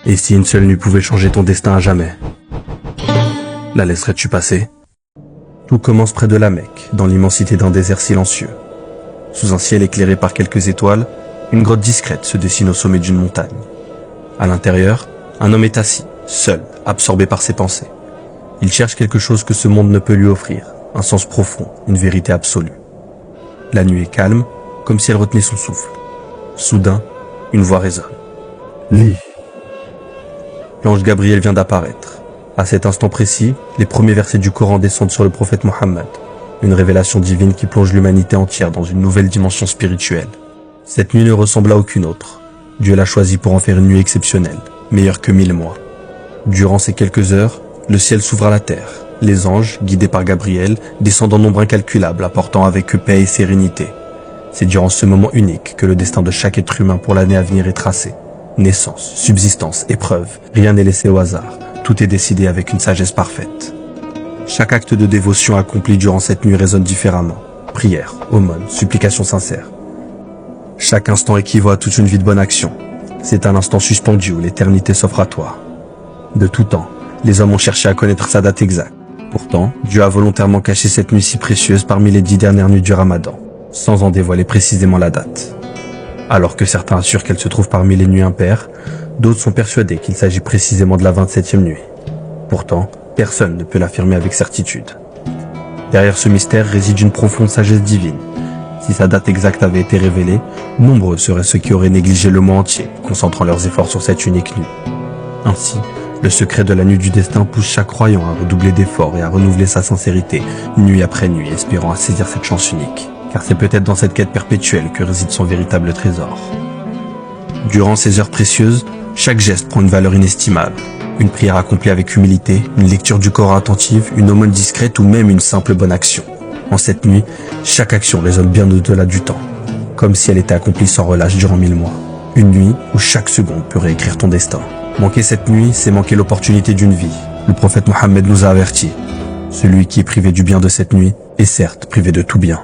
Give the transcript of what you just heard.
Et si une seule nuit pouvait changer ton destin à jamais, la laisserais-tu passer? Tout commence près de la Mecque, dans l'immensité d'un désert silencieux. Sous un ciel éclairé par quelques étoiles, une grotte discrète se dessine au sommet d'une montagne. À l'intérieur, un homme est assis, seul, absorbé par ses pensées. Il cherche quelque chose que ce monde ne peut lui offrir, un sens profond, une vérité absolue. La nuit est calme, comme si elle retenait son souffle. Soudain, une voix résonne. Lis. L'ange Gabriel vient d'apparaître. À cet instant précis, les premiers versets du Coran descendent sur le prophète Mohammed, une révélation divine qui plonge l'humanité entière dans une nouvelle dimension spirituelle. Cette nuit ne ressemble à aucune autre. Dieu l'a choisie pour en faire une nuit exceptionnelle, meilleure que 1000 mois. Durant ces quelques heures, le ciel s'ouvre à la terre. Les anges, guidés par Gabriel, descendent en nombre incalculable, apportant avec eux paix et sérénité. C'est durant ce moment unique que le destin de chaque être humain pour l'année à venir est tracé. Naissance, subsistance, épreuve, rien n'est laissé au hasard. Tout est décidé avec une sagesse parfaite. Chaque acte de dévotion accompli durant cette nuit résonne différemment. Prière, aumône, supplication sincère. Chaque instant équivaut à toute une vie de bonne action. C'est un instant suspendu où l'éternité s'offre à toi. De tout temps, les hommes ont cherché à connaître sa date exacte. Pourtant, Dieu a volontairement caché cette nuit si précieuse parmi les 10 dernières nuits du Ramadan, sans en dévoiler précisément la date. Alors que certains assurent qu'elle se trouve parmi les nuits impaires, d'autres sont persuadés qu'il s'agit précisément de la 27e nuit. Pourtant, personne ne peut l'affirmer avec certitude. Derrière ce mystère réside une profonde sagesse divine. Si sa date exacte avait été révélée, nombreux seraient ceux qui auraient négligé le mois entier, concentrant leurs efforts sur cette unique nuit. Ainsi, le secret de la nuit du destin pousse chaque croyant à redoubler d'efforts et à renouveler sa sincérité, nuit après nuit, espérant à saisir cette chance unique. Car c'est peut-être dans cette quête perpétuelle que réside son véritable trésor. Durant ces heures précieuses, chaque geste prend une valeur inestimable. Une prière accomplie avec humilité, une lecture du Coran attentive, une aumône discrète ou même une simple bonne action. En cette nuit, chaque action résonne bien au-delà du temps, comme si elle était accomplie sans relâche durant 1000 mois. Une nuit où chaque seconde peut réécrire ton destin. Manquer cette nuit, c'est manquer l'opportunité d'une vie. Le prophète Mohammed nous a avertis. Celui qui est privé du bien de cette nuit est certes privé de tout bien.